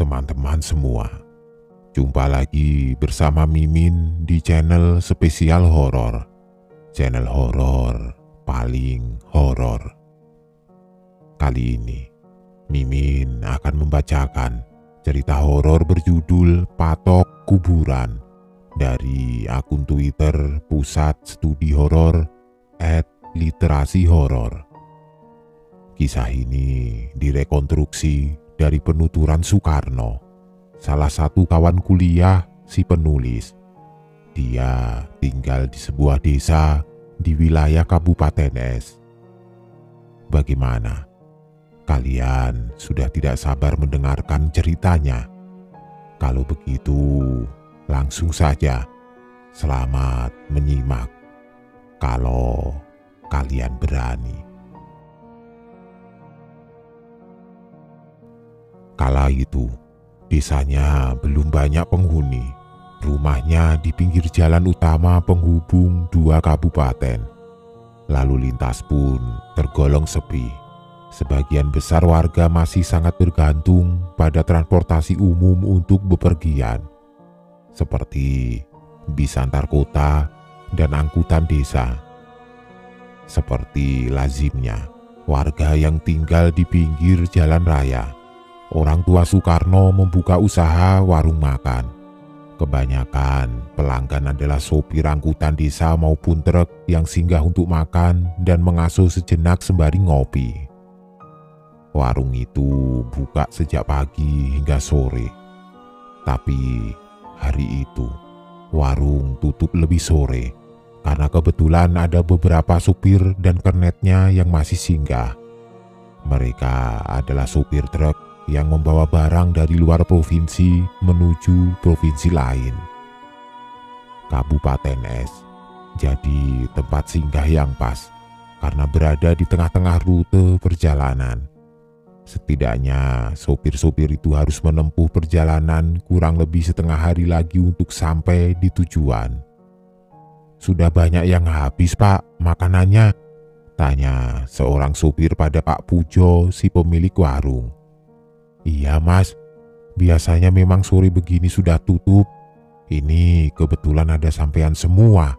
teman-teman semua. Jumpa lagi bersama Mimin di channel spesial horor. Channel horor paling horor. Kali ini, Mimin akan membacakan cerita horor berjudul Patok Kuburan dari akun Twitter Pusat Studi Horor @literasi horor. Kisah ini direkonstruksi dari penuturan Soekarno, salah satu kawan kuliah si penulis. Dia tinggal di sebuah desa di wilayah Kabupaten Es. Bagaimana? Kalian sudah tidak sabar mendengarkan ceritanya? Kalau begitu, langsung saja. Selamat menyimak. Kalau kalian berani. Kala itu, desanya belum banyak penghuni. Rumahnya di pinggir jalan utama penghubung dua kabupaten. Lalu lintas pun tergolong sepi. Sebagian besar warga masih sangat bergantung pada transportasi umum untuk bepergian, seperti bis antar kota dan angkutan desa. Seperti lazimnya, warga yang tinggal di pinggir jalan raya, orang tua Soekarno membuka usaha warung makan. Kebanyakan pelanggan adalah sopir angkutan desa maupun truk yang singgah untuk makan dan mengasuh sejenak sembari ngopi. Warung itu buka sejak pagi hingga sore. Tapi hari itu, warung tutup lebih sore karena kebetulan ada beberapa supir dan kernetnya yang masih singgah. Mereka adalah supir truk yang membawa barang dari luar provinsi menuju provinsi lain. Kabupaten Es jadi tempat singgah yang pas karena berada di tengah-tengah rute perjalanan. Setidaknya sopir-sopir itu harus menempuh perjalanan kurang lebih setengah hari lagi untuk sampai di tujuan. "Sudah banyak yang habis, Pak, makanannya?" tanya seorang sopir pada Pak Pujo, si pemilik warung. "Iya, Mas, biasanya memang sore begini sudah tutup. Ini kebetulan ada sampean semua.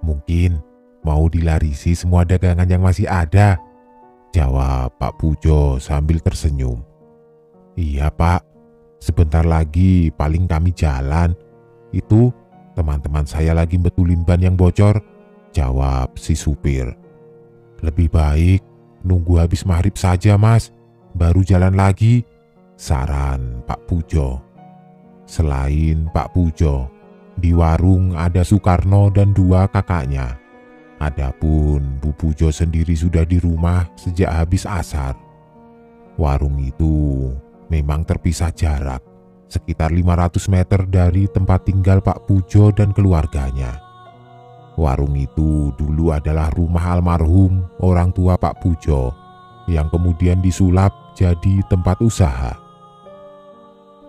Mungkin mau dilarisi semua dagangan yang masih ada," jawab Pak Pujo sambil tersenyum. "Iya, Pak, sebentar lagi paling kami jalan. Itu teman-teman saya lagi betulin ban yang bocor," jawab si supir. "Lebih baik nunggu habis maghrib saja, Mas, baru jalan lagi," saran Pak Pujo. Selain Pak Pujo, di warung ada Soekarno dan dua kakaknya. Adapun Bu Pujo sendiri sudah di rumah sejak habis asar. Warung itu memang terpisah jarak, sekitar 500 meter dari tempat tinggal Pak Pujo dan keluarganya. Warung itu dulu adalah rumah almarhum orang tua Pak Pujo, yang kemudian disulap jadi tempat usaha.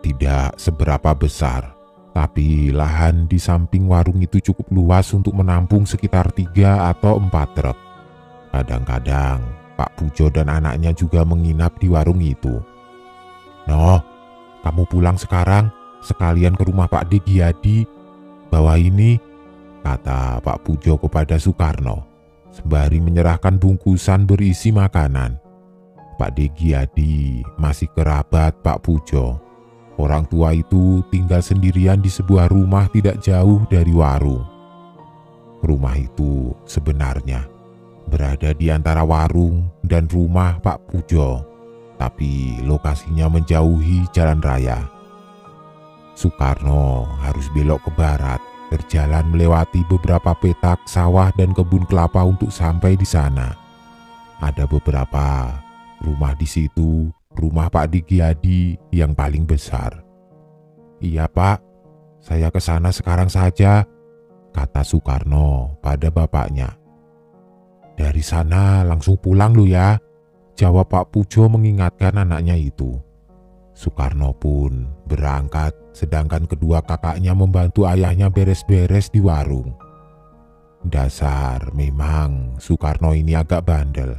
Tidak seberapa besar, tapi lahan di samping warung itu cukup luas untuk menampung sekitar 3 atau 4 truk. Kadang-kadang Pak Pujo dan anaknya juga menginap di warung itu. "Noh, kamu pulang sekarang, sekalian ke rumah Pak De Giadi. Bawa ini," kata Pak Pujo kepada Soekarno, sembari menyerahkan bungkusan berisi makanan. Pak De Giadi masih kerabat Pak Pujo. Orang tua itu tinggal sendirian di sebuah rumah tidak jauh dari warung. Rumah itu sebenarnya berada di antara warung dan rumah Pak Pujo, tapi lokasinya menjauhi jalan raya. Soekarno harus belok ke barat, berjalan melewati beberapa petak sawah dan kebun kelapa untuk sampai di sana. Ada beberapa rumah di situ. Rumah Pak De Giadi yang paling besar. "Iya, Pak, saya ke sana sekarang saja," kata Soekarno pada bapaknya. "Dari sana langsung pulang lo ya," jawab Pak Pujo mengingatkan anaknya itu. Soekarno pun berangkat, sedangkan kedua kakaknya membantu ayahnya beres-beres di warung. Dasar memang Soekarno ini agak bandel.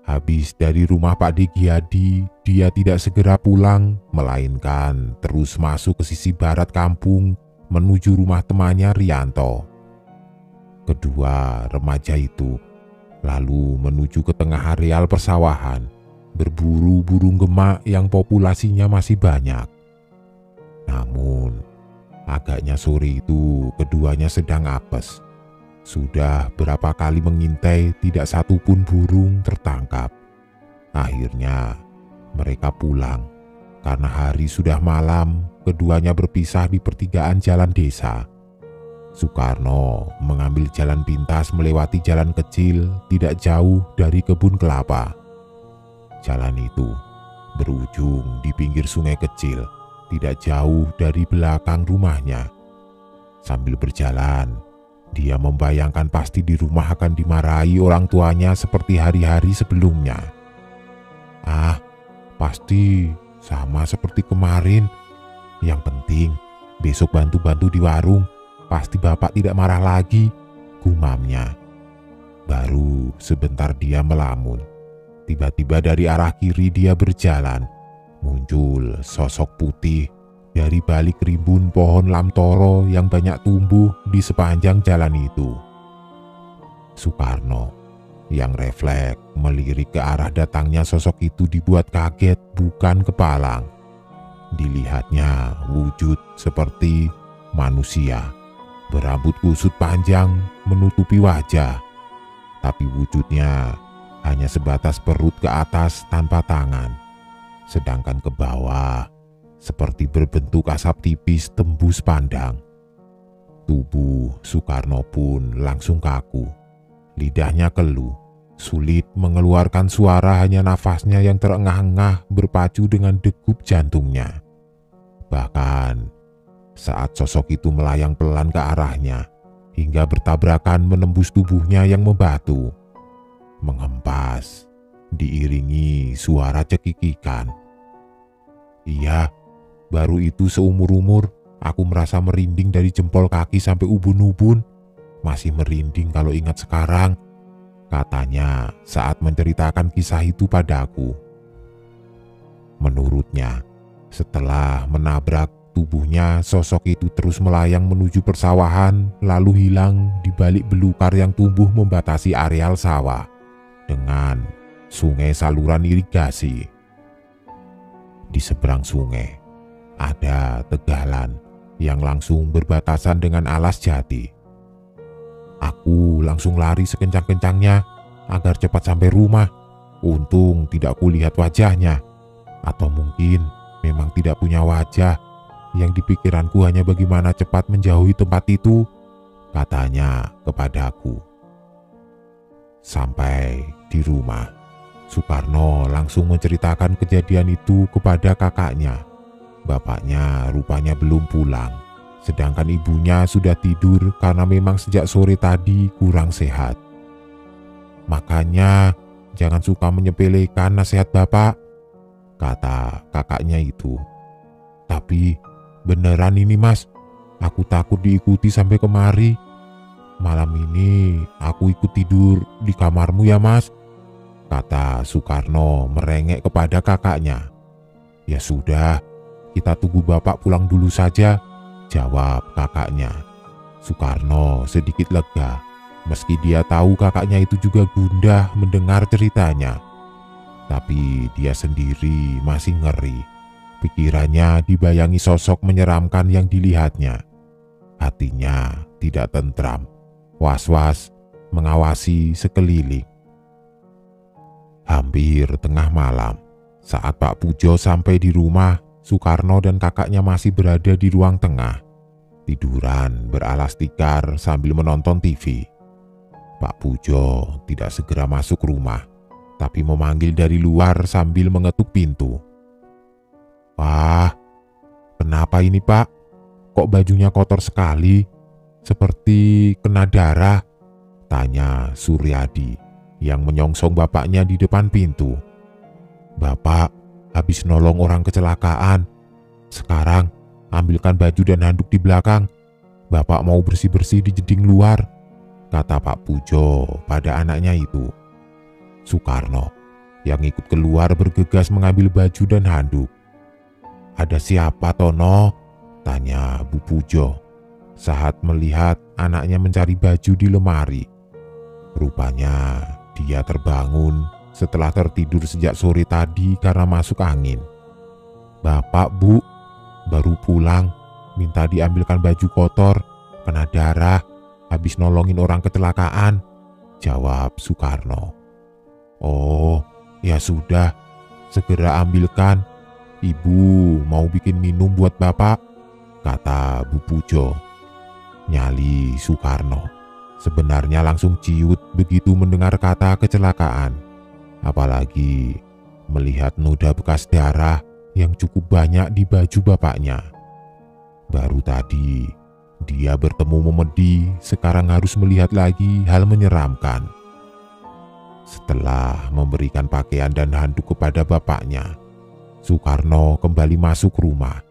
Habis dari rumah Pak Degiadi, dia tidak segera pulang, melainkan terus masuk ke sisi barat kampung menuju rumah temannya Rianto. Kedua remaja itu lalu menuju ke tengah areal persawahan, berburu burung gemak yang populasinya masih banyak. Namun, agaknya sore itu keduanya sedang apes. Sudah berapa kali mengintai, tidak satupun burung tertangkap. Akhirnya mereka pulang. Karena hari sudah malam, keduanya berpisah di pertigaan jalan desa. Soekarno mengambil jalan pintas melewati jalan kecil tidak jauh dari kebun kelapa. Jalan itu berujung di pinggir sungai kecil, tidak jauh dari belakang rumahnya. Sambil berjalan, dia membayangkan pasti di rumah akan dimarahi orang tuanya seperti hari-hari sebelumnya. Pasti sama seperti kemarin. Yang penting besok bantu-bantu di warung, pasti bapak tidak marah lagi, gumamnya. Baru sebentar dia melamun. Tiba-tiba dari arah kiri dia berjalan, muncul sosok putih dari balik rimbun pohon lamtoro yang banyak tumbuh di sepanjang jalan itu. Soekarno yang refleks melirik ke arah datangnya sosok itu dibuat kaget bukan kepalang. Dilihatnya wujud seperti manusia, berambut kusut panjang menutupi wajah, tapi wujudnya hanya sebatas perut ke atas tanpa tangan, sedangkan ke bawah seperti berbentuk asap tipis tembus pandang. Tubuh Soekarno pun langsung kaku, lidahnya keluh, sulit mengeluarkan suara, hanya nafasnya yang terengah-engah berpacu dengan degup jantungnya. Bahkan saat sosok itu melayang pelan ke arahnya, hingga bertabrakan menembus tubuhnya yang membatu, mengempas, diiringi suara cekikikan. Iya, baru itu seumur-umur aku merasa merinding dari jempol kaki sampai ubun-ubun. Masih merinding kalau ingat sekarang, katanya saat menceritakan kisah itu padaku. Menurutnya, setelah menabrak tubuhnya, sosok itu terus melayang menuju persawahan, lalu hilang di balik belukar yang tumbuh membatasi areal sawah dengan sungai saluran irigasi. Di seberang sungai ada tegalan yang langsung berbatasan dengan alas jati. Aku langsung lari sekencang-kencangnya agar cepat sampai rumah. Untung tidak kulihat wajahnya, atau mungkin memang tidak punya wajah. Yang dipikiranku hanya bagaimana cepat menjauhi tempat itu, katanya kepadaku. Sampai di rumah, Soekarno langsung menceritakan kejadian itu kepada kakaknya. Bapaknya rupanya belum pulang, sedangkan ibunya sudah tidur karena memang sejak sore tadi kurang sehat. Makanya jangan suka menyepelekan nasihat bapak, kata kakaknya itu. Tapi beneran ini mas, aku takut diikuti sampai kemari. Malam ini aku ikut tidur di kamarmu ya mas, kata Soekarno merengek kepada kakaknya. Ya sudah, kita tunggu bapak pulang dulu saja, jawab kakaknya. Soekarno sedikit lega, meski dia tahu kakaknya itu juga gundah mendengar ceritanya. Tapi dia sendiri masih ngeri. Pikirannya dibayangi sosok menyeramkan yang dilihatnya. Hatinya tidak tentram, was-was mengawasi sekeliling. Hampir tengah malam, saat Pak Pujo sampai di rumah, Soekarno dan kakaknya masih berada di ruang tengah, tiduran beralas tikar sambil menonton TV. Pak Pujo tidak segera masuk rumah, tapi memanggil dari luar sambil mengetuk pintu. Wah, kenapa ini pak? Kok bajunya kotor sekali? Seperti kena darah, tanya Suryadi yang menyongsong bapaknya di depan pintu. Bapak habis nolong orang kecelakaan. Sekarang ambilkan baju dan handuk di belakang. Bapak mau bersih-bersih di jeding luar, kata Pak Pujo pada anaknya itu. Soekarno Yang ikut keluar bergegas mengambil baju dan handuk. "Ada siapa, Tono?" tanya Bu Pujo saat melihat anaknya mencari baju di lemari. Rupanya dia terbangun setelah tertidur sejak sore tadi karena masuk angin. "Bapak, Bu, baru pulang, minta diambilkan baju kotor, kena darah, habis nolongin orang kecelakaan," jawab Sukarno. "Oh, ya sudah, segera ambilkan. Ibu mau bikin minum buat Bapak," kata Bu Pujo. Nyali Sukarno sebenarnya langsung ciut begitu mendengar kata kecelakaan. Apalagi melihat noda bekas darah yang cukup banyak di baju bapaknya. Baru tadi dia bertemu Memedi, sekarang harus melihat lagi hal menyeramkan. Setelah memberikan pakaian dan handuk kepada bapaknya, Sukarno kembali masuk rumah.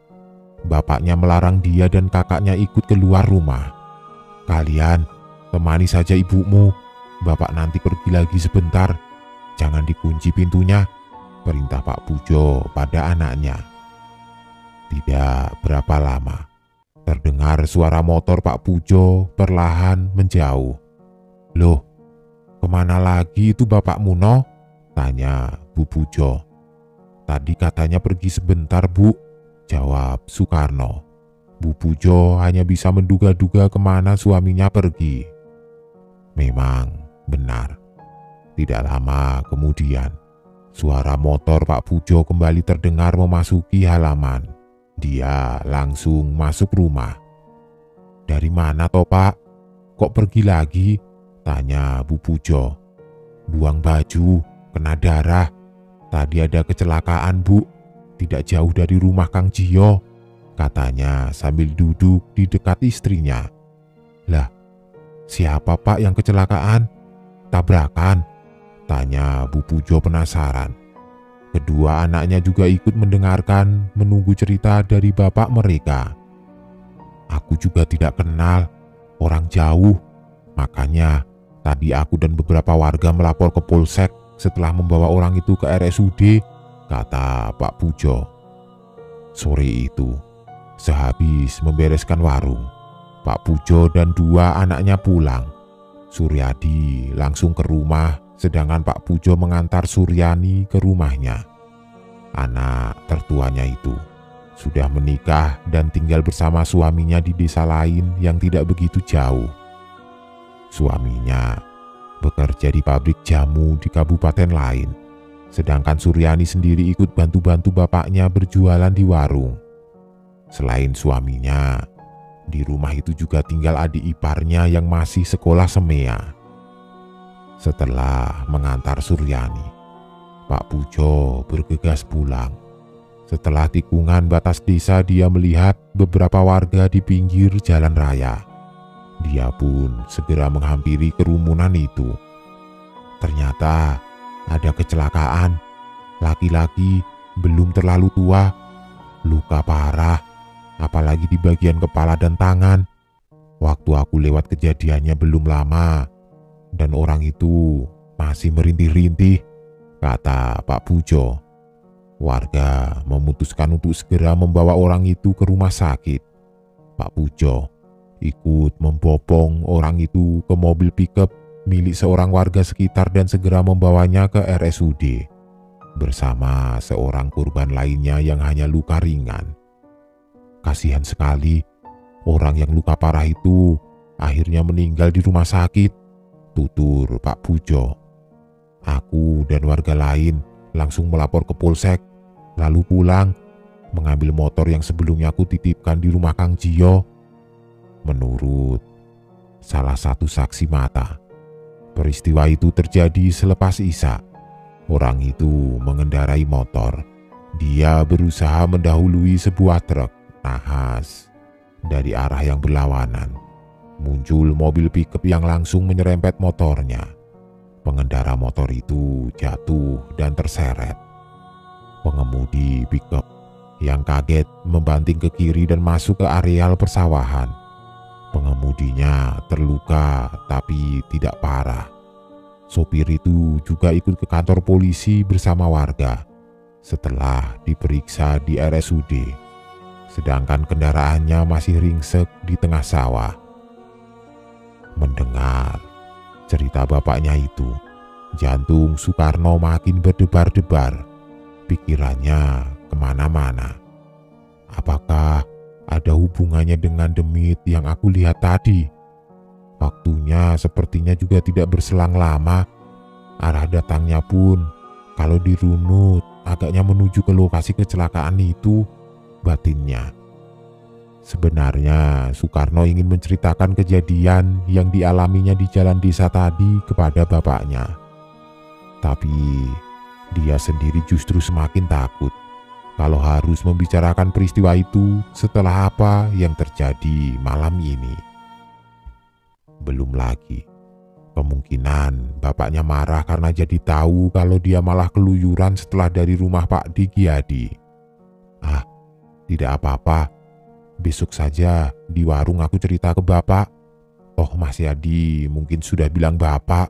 Bapaknya melarang dia dan kakaknya ikut keluar rumah. "Kalian temani saja ibumu, Bapak nanti pergi lagi sebentar. Jangan dikunci pintunya," perintah Pak Pujo pada anaknya. Tidak berapa lama, terdengar suara motor Pak Pujo perlahan menjauh. "Loh, kemana lagi itu Bapakmu, no?" tanya Bu Pujo. "Tadi katanya pergi sebentar, Bu," jawab Sukarno. Bu Pujo hanya bisa menduga-duga kemana suaminya pergi. Memang benar. Tidak lama kemudian, suara motor Pak Pujo kembali terdengar memasuki halaman. Dia langsung masuk rumah. "Dari mana toh, Pak? Kok pergi lagi?" tanya Bu Pujo. "Buang baju, kena darah. Tadi ada kecelakaan, Bu, tidak jauh dari rumah Kang Jiyo," katanya sambil duduk di dekat istrinya. "Lah, siapa Pak yang kecelakaan? Tabrakan?" tanya Bu Pujo penasaran. Kedua anaknya juga ikut mendengarkan, menunggu cerita dari bapak mereka. "Aku juga tidak kenal, orang jauh. Makanya tadi aku dan beberapa warga melapor ke Polsek setelah membawa orang itu ke RSUD," kata Pak Pujo. Sore itu, sehabis membereskan warung, Pak Pujo dan dua anaknya pulang. Suryadi langsung ke rumah, sedangkan Pak Pujo mengantar Suryani ke rumahnya. Anak tertuanya itu sudah menikah dan tinggal bersama suaminya di desa lain yang tidak begitu jauh. Suaminya bekerja di pabrik jamu di kabupaten lain, sedangkan Suryani sendiri ikut bantu-bantu bapaknya berjualan di warung. Selain suaminya, di rumah itu juga tinggal adik iparnya yang masih sekolah semea. Setelah mengantar Suryani, Pak Pujo bergegas pulang. Setelah tikungan batas desa, dia melihat beberapa warga di pinggir jalan raya. Dia pun segera menghampiri kerumunan itu. Ternyata ada kecelakaan. Laki-laki belum terlalu tua, luka parah, apalagi di bagian kepala dan tangan. Waktu aku lewat kejadiannya belum lama, dan orang itu masih merintih-rintih, kata Pak Pujo. Warga memutuskan untuk segera membawa orang itu ke rumah sakit. Pak Pujo ikut membopong orang itu ke mobil pickup milik seorang warga sekitar dan segera membawanya ke RSUD bersama seorang korban lainnya yang hanya luka ringan. Kasihan sekali, orang yang luka parah itu akhirnya meninggal di rumah sakit, tutur Pak Pujo. Aku dan warga lain langsung melapor ke Polsek, lalu pulang, mengambil motor yang sebelumnya aku titipkan di rumah Kang Jiyo. Menurut salah satu saksi mata, peristiwa itu terjadi selepas Isya. Orang itu mengendarai motor. Dia berusaha mendahului sebuah truk nahas dari arah yang berlawanan. Muncul mobil pickup yang langsung menyerempet motornya. Pengendara motor itu jatuh dan terseret. Pengemudi pickup yang kaget membanting ke kiri dan masuk ke areal persawahan. Pengemudinya terluka tapi tidak parah. Sopir itu juga ikut ke kantor polisi bersama warga setelah diperiksa di RSUD, sedangkan kendaraannya masih ringsek di tengah sawah. Mendengar cerita bapaknya itu, jantung Soekarno makin berdebar-debar, pikirannya kemana-mana. Apakah ada hubungannya dengan demit yang aku lihat tadi? Waktunya sepertinya juga tidak berselang lama. Arah datangnya pun kalau dirunut agaknya menuju ke lokasi kecelakaan itu, batinnya. Sebenarnya Soekarno ingin menceritakan kejadian yang dialaminya di jalan desa tadi kepada bapaknya. Tapi dia sendiri justru semakin takut kalau harus membicarakan peristiwa itu setelah apa yang terjadi malam ini. Belum lagi kemungkinan bapaknya marah karena jadi tahu kalau dia malah keluyuran setelah dari rumah Pak Digiadi. Ah, tidak apa-apa. Besok saja di warung aku cerita ke bapak. Toh Mas Yadi mungkin sudah bilang bapak,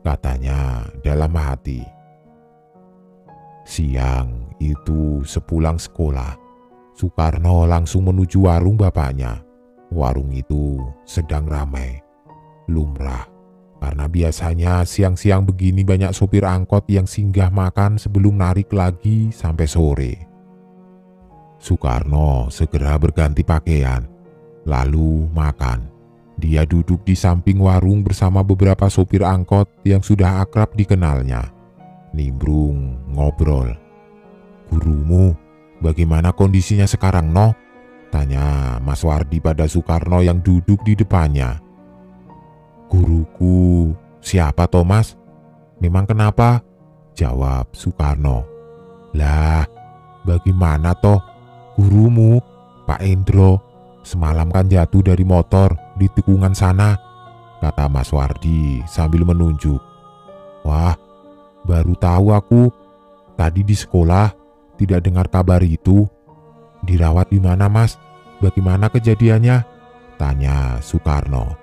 katanya dalam hati. Siang itu sepulang sekolah, Soekarno langsung menuju warung bapaknya. Warung itu sedang ramai. Lumrah, karena biasanya siang-siang begini banyak sopir angkot yang singgah makan sebelum narik lagi sampai sore. Soekarno segera berganti pakaian, lalu makan. Dia duduk di samping warung bersama beberapa sopir angkot yang sudah akrab dikenalnya. Nimbrung ngobrol. "Gurumu, bagaimana kondisinya sekarang, noh?" tanya Mas Wardi pada Soekarno yang duduk di depannya. "Guruku, siapa Thomas? Memang kenapa?" jawab Soekarno. "Lah, bagaimana toh? Gurumu, Pak Endro, semalam kan jatuh dari motor di tikungan sana," kata Mas Wardi sambil menunjuk. "Wah, baru tahu aku. Tadi di sekolah tidak dengar kabar itu. Dirawat di mana, Mas? Bagaimana kejadiannya?" tanya Soekarno.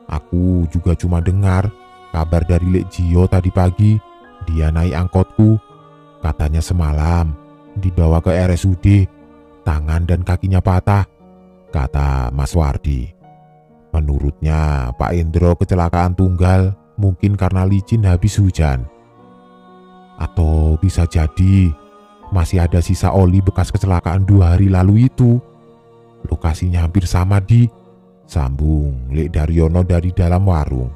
"Aku juga cuma dengar kabar dari Lek Jio tadi pagi. Dia naik angkotku. Katanya semalam dibawa ke RSUD, tangan dan kakinya patah," kata Mas Wardi. Menurutnya Pak Endro kecelakaan tunggal mungkin karena licin habis hujan. Atau bisa jadi masih ada sisa oli bekas kecelakaan 2 hari lalu itu. Lokasinya hampir sama, sambung Lek Daryono dari dalam warung.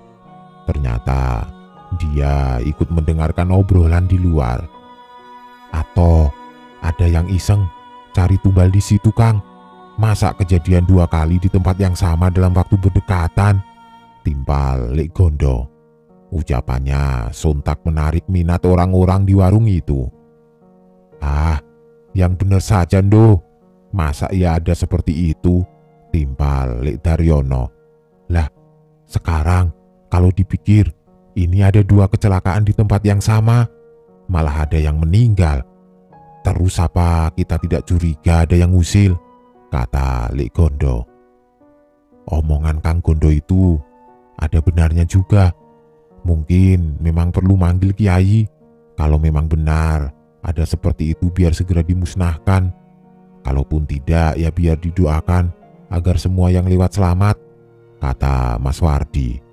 Ternyata dia ikut mendengarkan obrolan di luar. "Atau ada yang iseng cari tumbal di situ, Kang. Masa kejadian 2 kali di tempat yang sama dalam waktu berdekatan?" timpal Lek Gondo. Ucapannya sontak menarik minat orang-orang di warung itu. "Ah, yang benar saja, Ndo. Masa ia ada seperti itu?" timpal Lek Daryono. "Lah, sekarang kalau dipikir ini ada 2 kecelakaan di tempat yang sama, malah ada yang meninggal. Terus apa kita tidak curiga ada yang ngusil?" kata Lek Gondo. Omongan Kang Gondo itu ada benarnya juga. Mungkin memang perlu manggil kiai. Kalau memang benar ada seperti itu biar segera dimusnahkan. Kalaupun tidak ya biar didoakan agar semua yang lewat selamat, kata Mas Wardi.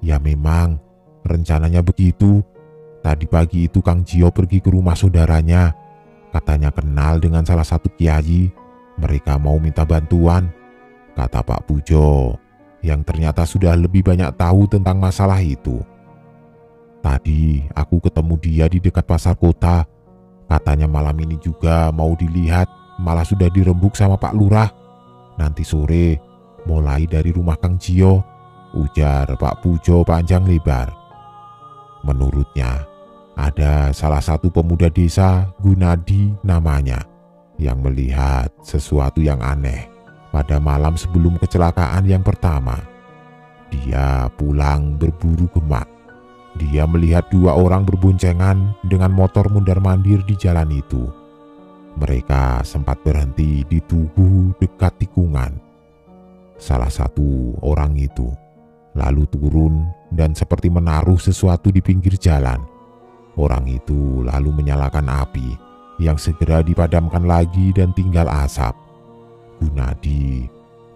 Ya memang rencananya begitu. Tadi pagi itu Kang Jio pergi ke rumah saudaranya. Katanya kenal dengan salah satu kiai. Mereka mau minta bantuan, kata Pak Pujo, yang ternyata sudah lebih banyak tahu tentang masalah itu. Tadi aku ketemu dia di dekat pasar kota. Katanya malam ini juga mau dilihat, malah sudah dirembuk sama Pak Lurah. Nanti sore mulai dari rumah Kang Jio, ujar Pak Pujo panjang lebar. Menurutnya ada salah satu pemuda desa, Gunadi namanya, yang melihat sesuatu yang aneh pada malam sebelum kecelakaan yang pertama. Dia pulang berburu gemak. Dia melihat 2 orang berboncengan dengan motor mundar-mandir di jalan itu. Mereka sempat berhenti di tugu dekat tikungan. Salah satu orang itu lalu turun dan seperti menaruh sesuatu di pinggir jalan. Orang itu lalu menyalakan api yang segera dipadamkan lagi dan tinggal asap. Gunadi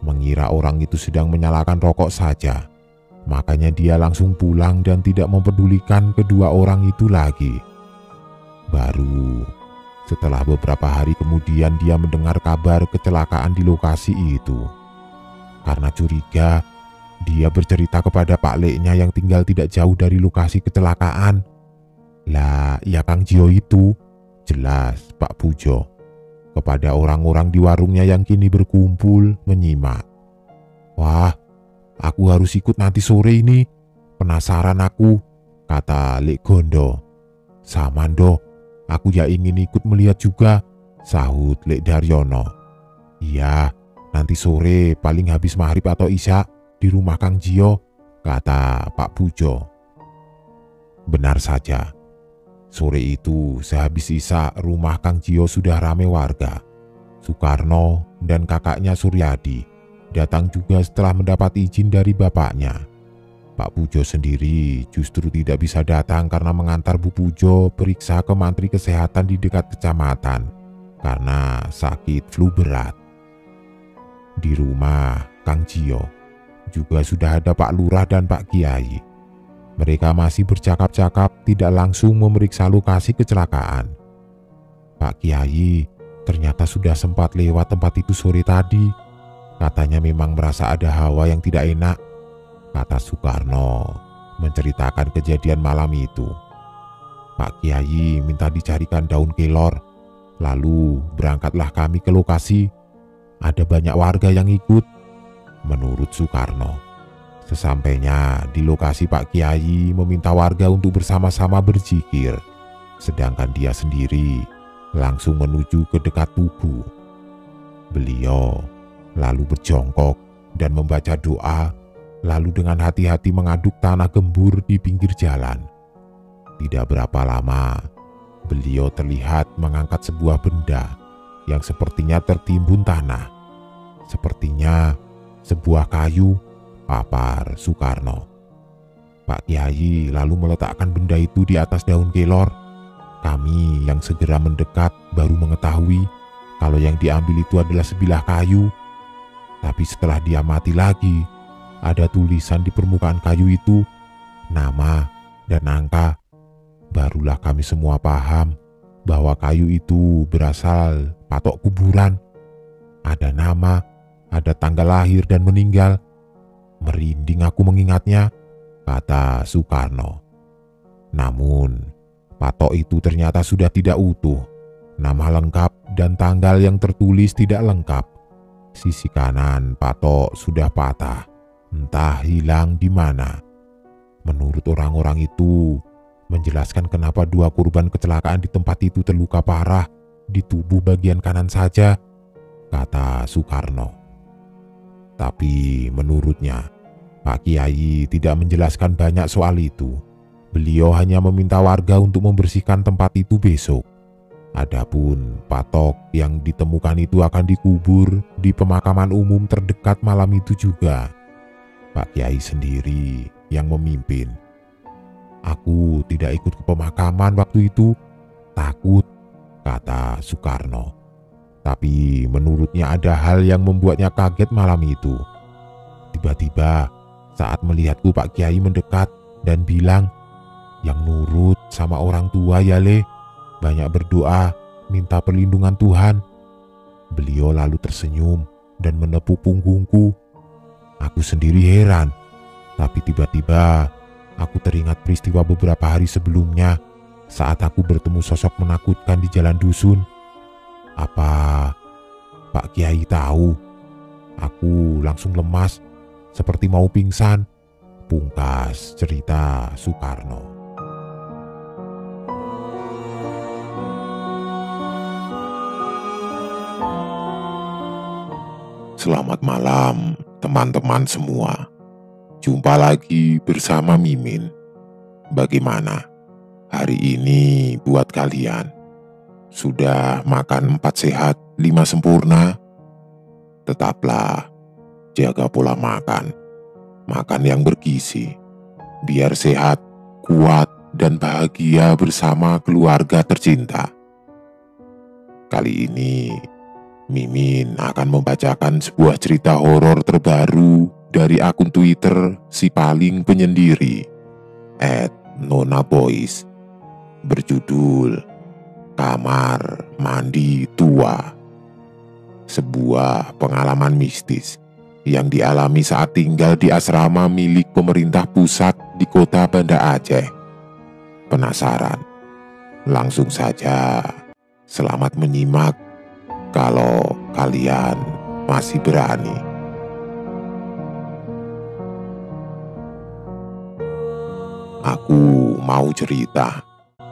mengira orang itu sedang menyalakan rokok saja. Makanya dia langsung pulang dan tidak mempedulikan kedua orang itu lagi. Baru setelah beberapa hari kemudian dia mendengar kabar kecelakaan di lokasi itu. Karena curiga, dia bercerita kepada Pak Leknya yang tinggal tidak jauh dari lokasi kecelakaan. Lah, ya Kang Jio itu, jelas Pak Pujo, kepada orang-orang di warungnya yang kini berkumpul menyimak. Wah, aku harus ikut nanti sore ini. Penasaran aku, kata Lek Gondo. Samando, aku ya ingin ikut melihat juga, sahut Lek Daryono. Iya, nanti sore paling habis maghrib atau isya di rumah Kang Jio, kata Pak Pujo. Benar saja. Sore itu sehabis isya rumah Kang Jio sudah ramai warga. Sukarno dan kakaknya Suryadi datang juga setelah mendapat izin dari bapaknya. Pak Pujo sendiri justru tidak bisa datang karena mengantar Bu Pujo periksa ke mantri kesehatan di dekat kecamatan karena sakit flu berat. Di rumah Kang Jio juga sudah ada Pak Lurah dan Pak Kiai. Mereka masih bercakap-cakap tidak langsung memeriksa lokasi kecelakaan. Pak Kiai ternyata sudah sempat lewat tempat itu sore tadi. Katanya memang merasa ada hawa yang tidak enak, kata Sukarno menceritakan kejadian malam itu. Pak Kiai minta dicarikan daun kelor. Lalu berangkatlah kami ke lokasi. Ada banyak warga yang ikut, menurut Sukarno. Sesampainya di lokasi, Pak Kiai meminta warga untuk bersama-sama berzikir, sedangkan dia sendiri langsung menuju ke dekat tugu. Beliau lalu berjongkok dan membaca doa, lalu dengan hati-hati mengaduk tanah gembur di pinggir jalan. Tidak berapa lama, beliau terlihat mengangkat sebuah benda yang sepertinya tertimbun tanah. Sepertinya sebuah kayu, papar Sukarno. Pak Kiai lalu meletakkan benda itu di atas daun kelor. Kami yang segera mendekat baru mengetahui kalau yang diambil itu adalah sebilah kayu. Tapi setelah dia mati lagi, ada tulisan di permukaan kayu itu, nama dan angka. Barulah kami semua paham bahwa kayu itu berasal patok kuburan. Ada nama, ada tanggal lahir dan meninggal. Merinding aku mengingatnya, kata Sukarno. Namun, patok itu ternyata sudah tidak utuh. Nama lengkap dan tanggal yang tertulis tidak lengkap. Sisi kanan patok sudah patah, entah hilang di mana. Menurut orang-orang itu, menjelaskan kenapa dua korban kecelakaan di tempat itu terluka parah di tubuh bagian kanan saja, kata Sukarno. Tapi menurutnya, Pak Kiai tidak menjelaskan banyak soal itu. Beliau hanya meminta warga untuk membersihkan tempat itu besok. Adapun patok yang ditemukan itu akan dikubur di pemakaman umum terdekat malam itu juga. Pak Kiai sendiri yang memimpin. Aku tidak ikut ke pemakaman waktu itu, takut, kata Sukarno. Tapi menurutnya ada hal yang membuatnya kaget malam itu. Tiba-tiba saat melihatku, Pak Kiai mendekat dan bilang, yang nurut sama orang tua ya Le, banyak berdoa, minta perlindungan Tuhan. Beliau lalu tersenyum dan menepuk punggungku. Aku sendiri heran, tapi tiba-tiba aku teringat peristiwa beberapa hari sebelumnya saat aku bertemu sosok menakutkan di jalan dusun. Apa Pak Kiai tahu? Aku langsung lemas, seperti mau pingsan. Pungkas cerita Sukarno. Selamat malam teman-teman semua. Jumpa lagi bersama Mimin. Bagaimana hari ini buat kalian? Sudah makan 4 sehat 5 sempurna? Tetaplah jaga pola makan makan yang bergizi, biar sehat, kuat, dan bahagia bersama keluarga tercinta. Kali ini, Mimin akan membacakan sebuah cerita horor terbaru dari akun Twitter si paling penyendiri, @nonaboys, berjudul Kamar Mandi Tua. Sebuah pengalaman mistis yang dialami saat tinggal di asrama milik pemerintah pusat di kota Banda Aceh. Penasaran? Langsung saja, selamat menyimak kalau kalian masih berani. Aku mau cerita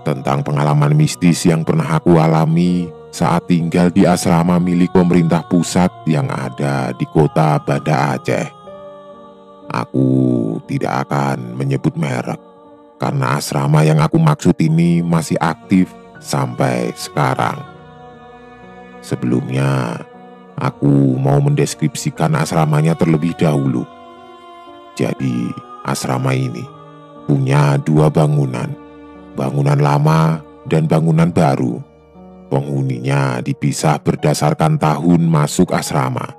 tentang pengalaman mistis yang pernah aku alami saat tinggal di asrama milik pemerintah pusat yang ada di kota Banda Aceh. Aku tidak akan menyebut merek karena asrama yang aku maksud ini masih aktif sampai sekarang. Sebelumnya, aku mau mendeskripsikan asramanya terlebih dahulu. Jadi, asrama ini punya dua bangunan, bangunan lama dan bangunan baru. Penghuninya dipisah berdasarkan tahun masuk asrama.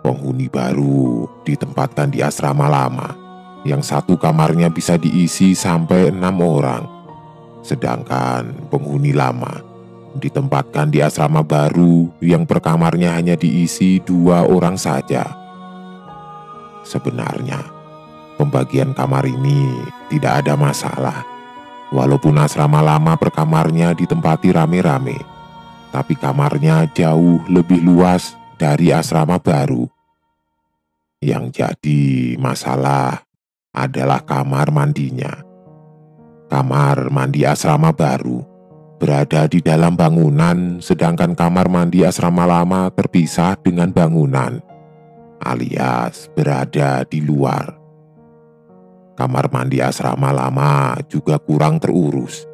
Penghuni baru ditempatkan di asrama lama, yang satu kamarnya bisa diisi sampai 6 orang. Sedangkan penghuni lama ditempatkan di asrama baru yang per kamarnya hanya diisi 2 orang saja. Sebenarnya, pembagian kamar ini tidak ada masalah. Walaupun asrama lama per kamarnya ditempati rame-rame, tapi kamarnya jauh lebih luas dari asrama baru. Yang jadi masalah adalah kamar mandinya. Kamar mandi asrama baru berada di dalam bangunan, sedangkan kamar mandi asrama lama terpisah dengan bangunan, alias berada di luar. Kamar mandi asrama lama juga kurang terurus,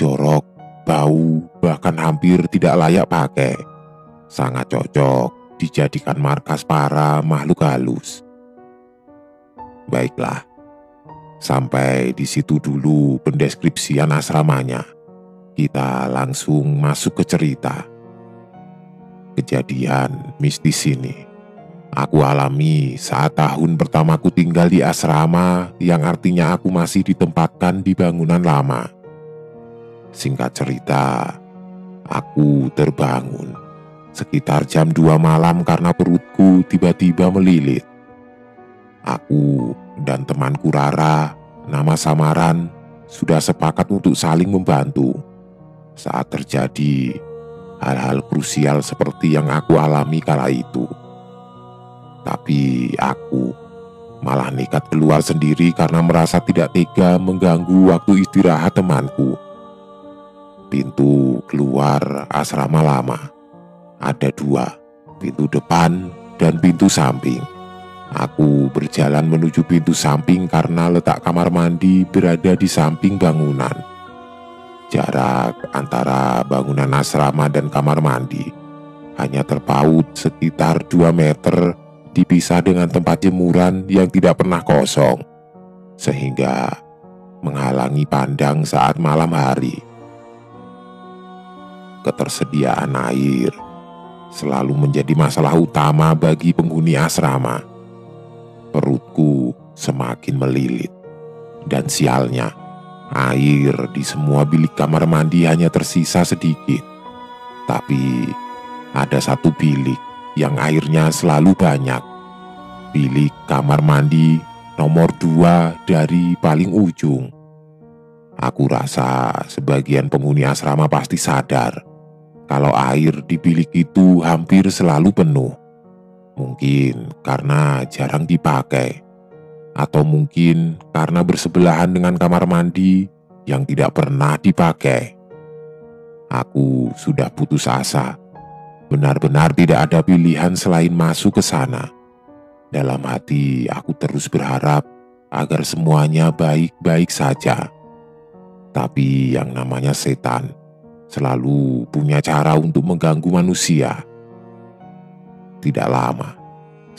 jorok, bau, bahkan hampir tidak layak pakai. Sangat cocok dijadikan markas para makhluk halus. Baiklah, sampai di situ dulu pendeskripsian asramanya. Kita langsung masuk ke cerita. Kejadian mistis ini aku alami saat tahun pertamaku tinggal di asrama, yang artinya aku masih ditempatkan di bangunan lama. Singkat cerita, aku terbangun sekitar jam 2 malam karena perutku tiba-tiba melilit. Aku dan temanku Rara, nama samaran, sudah sepakat untuk saling membantu saat terjadi hal-hal krusial seperti yang aku alami kala itu. Tapi aku malah nekat keluar sendiri karena merasa tidak tega mengganggu waktu istirahat temanku. Pintu keluar asrama lama ada 2, pintu depan dan pintu samping. Aku berjalan menuju pintu samping karena letak kamar mandi berada di samping bangunan. Jarak antara bangunan asrama dan kamar mandi hanya terpaut sekitar 2 meter, dipisah dengan tempat jemuran yang tidak pernah kosong, sehingga menghalangi pandang saat malam hari. Ketersediaan air selalu menjadi masalah utama bagi penghuni asrama. Perutku semakin melilit, dan sialnya, air di semua bilik kamar mandi hanya tersisa sedikit. Tapi ada satu bilik yang airnya selalu banyak. Bilik kamar mandi nomor 2 dari paling ujung. Aku rasa sebagian penghuni asrama pasti sadar kalau air di bilik itu hampir selalu penuh. Mungkin karena jarang dipakai, atau mungkin karena bersebelahan dengan kamar mandi yang tidak pernah dipakai. Aku sudah putus asa. Benar-benar tidak ada pilihan selain masuk ke sana. Dalam hati aku terus berharap agar semuanya baik-baik saja. Tapi yang namanya setan selalu punya cara untuk mengganggu manusia. Tidak lama,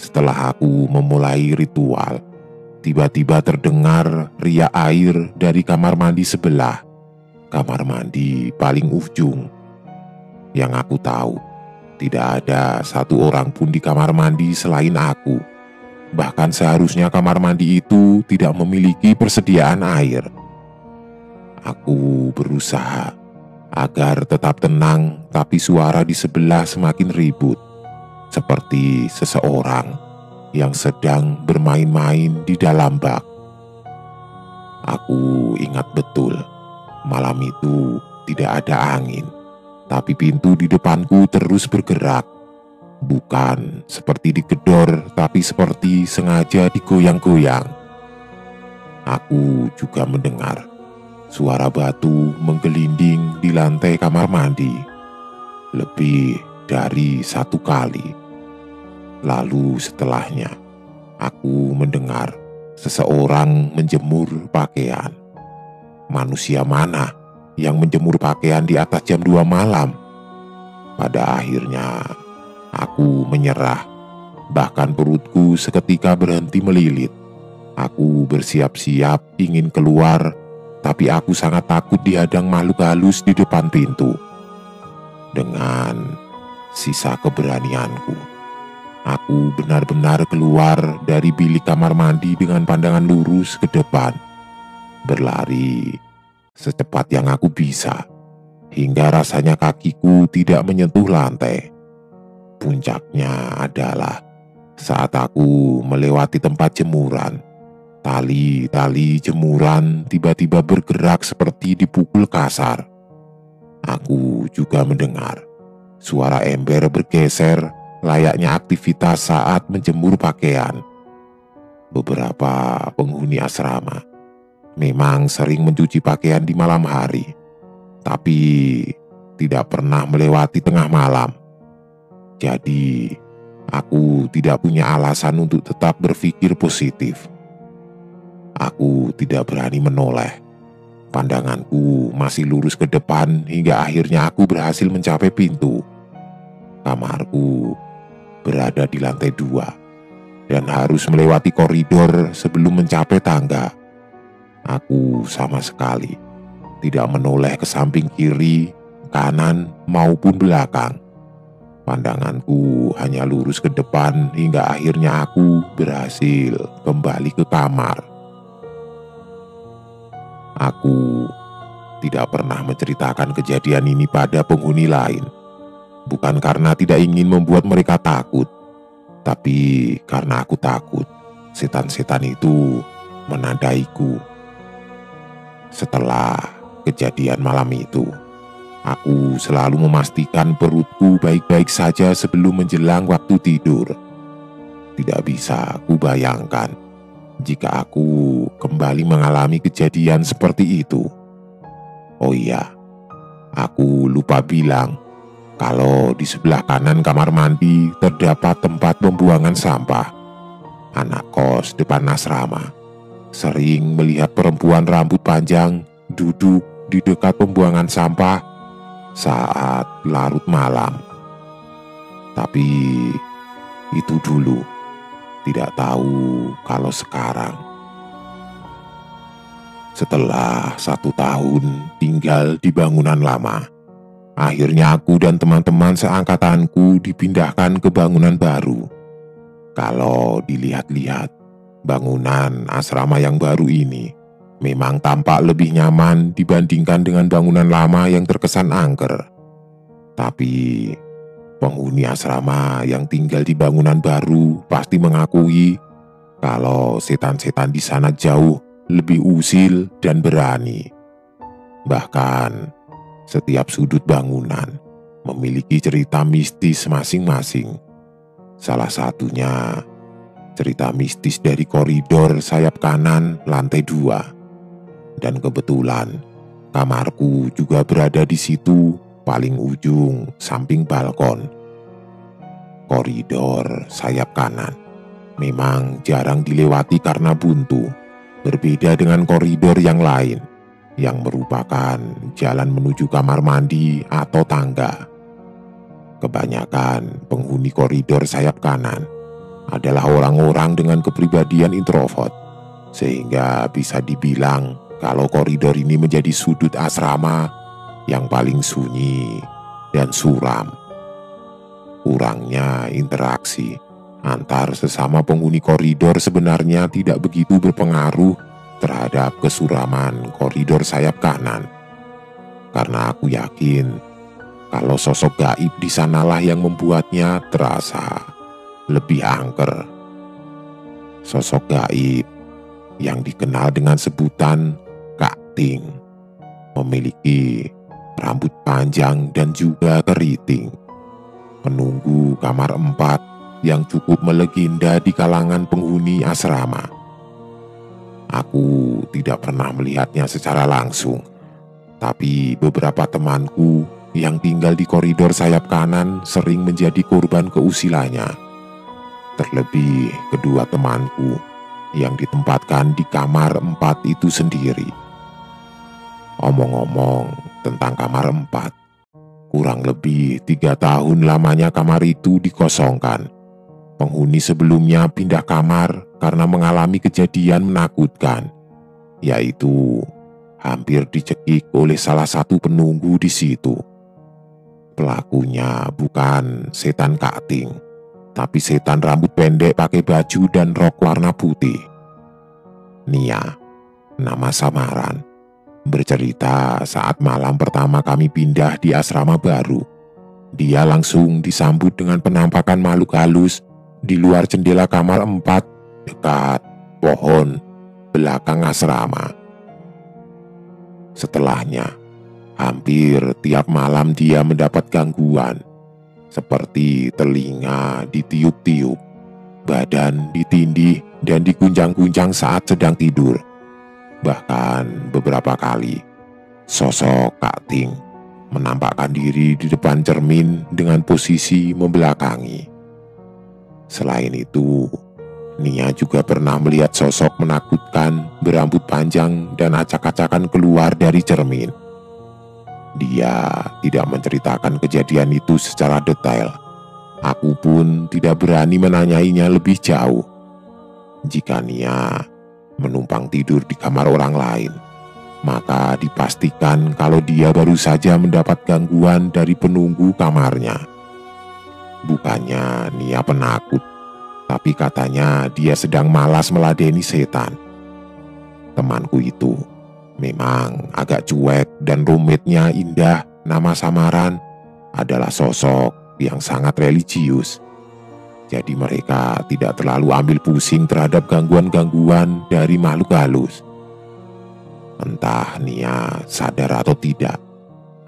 Setelah aku memulai ritual, tiba-tiba terdengar riak air dari kamar mandi sebelah, kamar mandi paling ujung. Yang aku tahu, tidak ada satu orang pun di kamar mandi selain aku. Bahkan seharusnya kamar mandi itu tidak memiliki persediaan air. Aku berusaha agar tetap tenang, tapi suara di sebelah semakin ribut, seperti seseorang yang sedang bermain-main di dalam bak. Aku ingat betul, malam itu tidak ada angin, tapi pintu di depanku terus bergerak. Bukan seperti digedor, tapi seperti sengaja digoyang-goyang. Aku juga mendengar suara batu menggelinding di lantai kamar mandi lebih dari satu kali. Lalu setelahnya, aku mendengar seseorang menjemur pakaian. Manusia mana yang menjemur pakaian di atas jam 2 malam? Pada akhirnya, aku menyerah. Bahkan perutku seketika berhenti melilit. Aku bersiap-siap ingin keluar, tapi aku sangat takut dihadang makhluk halus di depan pintu. Dengan sisa keberanianku, aku benar-benar keluar dari bilik kamar mandi dengan pandangan lurus ke depan, berlari secepat yang aku bisa, hingga rasanya kakiku tidak menyentuh lantai. Puncaknya adalah saat aku melewati tempat jemuran. Tali-tali jemuran tiba-tiba bergerak seperti dipukul kasar. Aku juga mendengar suara ember bergeser layaknya aktivitas saat menjemur pakaian. Beberapa penghuni asrama memang sering mencuci pakaian di malam hari, tapi tidak pernah melewati tengah malam. Jadi, aku tidak punya alasan untuk tetap berpikir positif. Aku tidak berani menoleh. Pandanganku masih lurus ke depan hingga akhirnya aku berhasil mencapai pintu. Kamarku berada di lantai 2 dan harus melewati koridor sebelum mencapai tangga. Aku sama sekali tidak menoleh ke samping kiri, kanan, maupun belakang. Pandanganku hanya lurus ke depan hingga akhirnya aku berhasil kembali ke kamar. Aku tidak pernah menceritakan kejadian ini pada penghuni lain. Bukan karena tidak ingin membuat mereka takut, tapi karena aku takut setan-setan itu menandaiku. Setelah kejadian malam itu, aku selalu memastikan perutku baik-baik saja sebelum menjelang waktu tidur. Tidak bisa aku bayangkan jika aku kembali mengalami kejadian seperti itu. Oh iya, aku lupa bilang kalau di sebelah kanan kamar mandi terdapat tempat pembuangan sampah. Anak kos depan asrama sering melihat perempuan rambut panjang duduk di dekat pembuangan sampah saat larut malam. Tapi itu dulu, tidak tahu kalau sekarang. Setelah 1 tahun tinggal di bangunan lama, akhirnya aku dan teman-teman seangkatanku dipindahkan ke bangunan baru. Kalau dilihat-lihat, bangunan asrama yang baru ini memang tampak lebih nyaman dibandingkan dengan bangunan lama yang terkesan angker. Tapi penghuni asrama yang tinggal di bangunan baru pasti mengakui kalau setan-setan di sana jauh lebih usil dan berani. Bahkan setiap sudut bangunan memiliki cerita mistis masing-masing. Salah satunya cerita mistis dari koridor sayap kanan lantai 2. Dan kebetulan kamarku juga berada di situ, paling ujung samping balkon. Koridor sayap kanan memang jarang dilewati karena buntu, berbeda dengan koridor yang lain yang merupakan jalan menuju kamar mandi atau tangga. Kebanyakan penghuni koridor sayap kanan adalah orang-orang dengan kepribadian introvert, sehingga bisa dibilang kalau koridor ini menjadi sudut asrama yang paling sunyi dan suram. Kurangnya interaksi antar sesama penghuni koridor sebenarnya tidak begitu berpengaruh terhadap kesuraman koridor sayap kanan. Karena aku yakin kalau sosok gaib di sanalah yang membuatnya terasa lebih angker. Sosok gaib yang dikenal dengan sebutan Kak Ting memiliki rambut panjang dan juga keriting. Penunggu kamar 4 yang cukup melegenda di kalangan penghuni asrama. Aku tidak pernah melihatnya secara langsung, tapi beberapa temanku yang tinggal di koridor sayap kanan sering menjadi korban keusilannya. Terlebih kedua temanku yang ditempatkan di kamar 4 itu sendiri. Omong-omong tentang kamar 4, kurang lebih 3 tahun lamanya kamar itu dikosongkan. Penghuni sebelumnya pindah kamar karena mengalami kejadian menakutkan, yaitu hampir dicekik oleh salah satu penunggu di situ. Pelakunya bukan setan Kak Ting, tapi setan rambut pendek pakai baju dan rok warna putih. Nia, nama samaran, bercerita saat malam pertama kami pindah di asrama baru. Dia langsung disambut dengan penampakan makhluk halus di luar jendela kamar 4 dekat pohon belakang asrama. Setelahnya, hampir tiap malam dia mendapat gangguan, seperti telinga ditiup-tiup, badan ditindih dan diguncang-guncang saat sedang tidur. Bahkan beberapa kali, sosok Kak Ting menampakkan diri di depan cermin dengan posisi membelakangi. Selain itu, Nia juga pernah melihat sosok menakutkan berambut panjang dan acak-acakan keluar dari cermin. Dia tidak menceritakan kejadian itu secara detail. Aku pun tidak berani menanyainya lebih jauh. Jika Nia menumpang tidur di kamar orang lain, maka dipastikan kalau dia baru saja mendapat gangguan dari penunggu kamarnya. Bukannya Nia penakut, tapi katanya dia sedang malas meladeni setan. Temanku itu memang agak cuek dan rumitnya Indah, nama samaran, adalah sosok yang sangat religius. Jadi mereka tidak terlalu ambil pusing terhadap gangguan-gangguan dari makhluk halus. Entah Nia sadar atau tidak,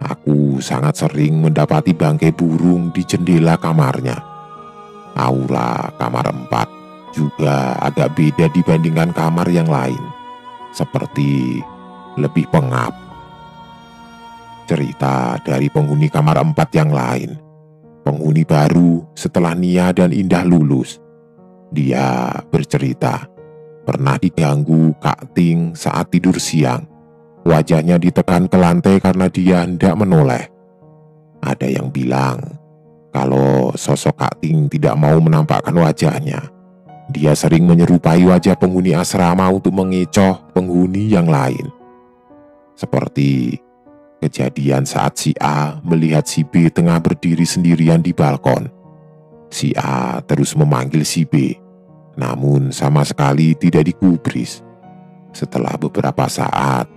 aku sangat sering mendapati bangkai burung di jendela kamarnya. Aura kamar 4 juga agak beda dibandingkan kamar yang lain, seperti lebih pengap. Cerita dari penghuni kamar 4 yang lain, penghuni baru setelah Nia dan Indah lulus. Dia bercerita pernah diganggu Kak Ting saat tidur siang. Wajahnya ditekan ke lantai karena dia hendak menoleh. Ada yang bilang kalau sosok Kak Ting tidak mau menampakkan wajahnya. Dia sering menyerupai wajah penghuni asrama untuk mengecoh penghuni yang lain. Seperti kejadian saat si A melihat si B tengah berdiri sendirian di balkon. Si A terus memanggil si B, namun sama sekali tidak digubris. Setelah beberapa saat,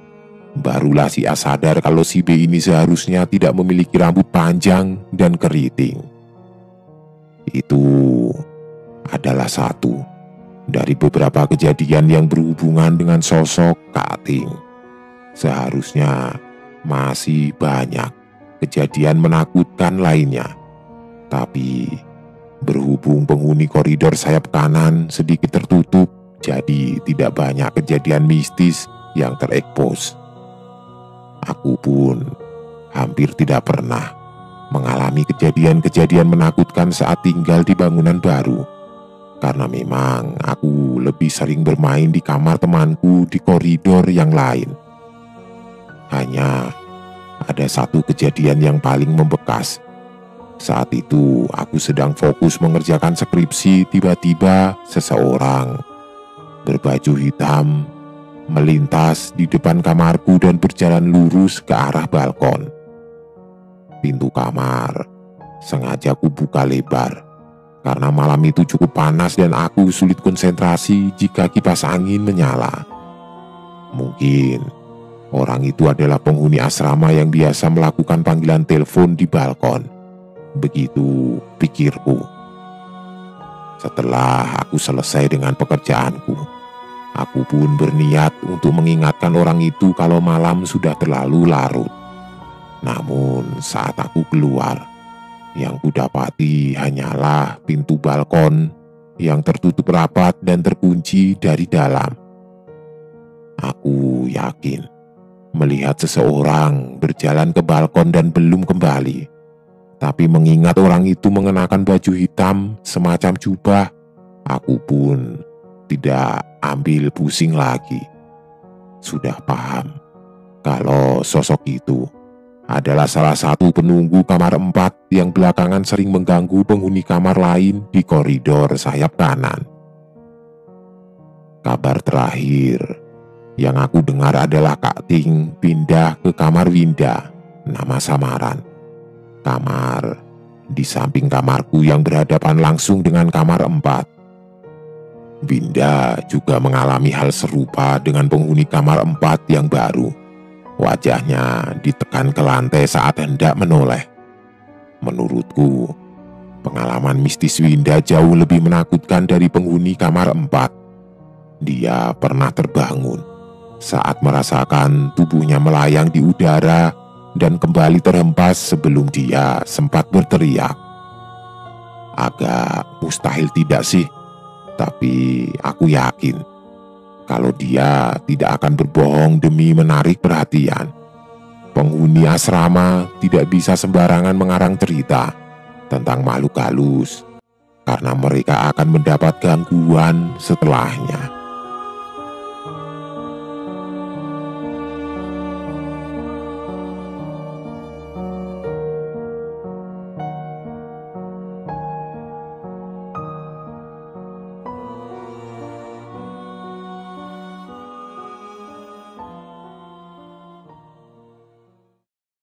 barulah si A sadar kalau si B ini seharusnya tidak memiliki rambut panjang dan keriting. Itu adalah satu dari beberapa kejadian yang berhubungan dengan sosok Kak Ting. Seharusnya masih banyak kejadian menakutkan lainnya, tapi berhubung penghuni koridor sayap kanan sedikit tertutup, jadi tidak banyak kejadian mistis yang terekspos. Aku pun hampir tidak pernah mengalami kejadian-kejadian menakutkan saat tinggal di bangunan baru, karena memang aku lebih sering bermain di kamar temanku di koridor yang lain. Hanya ada satu kejadian yang paling membekas, Saat itu aku sedang fokus mengerjakan skripsi, tiba-tiba seseorang berbaju hitam melintas di depan kamarku dan berjalan lurus ke arah balkon. Pintu kamar sengaja kubuka lebar karena malam itu cukup panas dan aku sulit konsentrasi jika kipas angin menyala. Mungkin orang itu adalah penghuni asrama yang biasa melakukan panggilan telepon di balkon. Begitu pikirku. Setelah aku selesai dengan pekerjaanku, aku pun berniat untuk mengingatkan orang itu kalau malam sudah terlalu larut. Namun saat aku keluar, yang kudapati hanyalah pintu balkon yang tertutup rapat dan terkunci dari dalam. Aku yakin melihat seseorang berjalan ke balkon dan belum kembali. Tapi mengingat orang itu mengenakan baju hitam semacam jubah, aku pun tidak ambil pusing lagi. Sudah paham kalau sosok itu adalah salah satu penunggu kamar 4 yang belakangan sering mengganggu penghuni kamar lain di koridor sayap kanan. Kabar terakhir yang aku dengar adalah Kak Ting pindah ke kamar Winda, nama samaran. Kamar di samping kamarku yang berhadapan langsung dengan kamar 4. Winda juga mengalami hal serupa dengan penghuni kamar 4 yang baru. Wajahnya ditekan ke lantai saat hendak menoleh. Menurutku, pengalaman mistis Winda jauh lebih menakutkan dari penghuni kamar 4. Dia pernah terbangun saat merasakan tubuhnya melayang di udara dan kembali terhempas sebelum dia sempat berteriak. Agak mustahil tidak sih? Tapi aku yakin kalau dia tidak akan berbohong demi menarik perhatian. Penghuni asrama tidak bisa sembarangan mengarang cerita tentang makhluk halus, karena mereka akan mendapat gangguan setelahnya.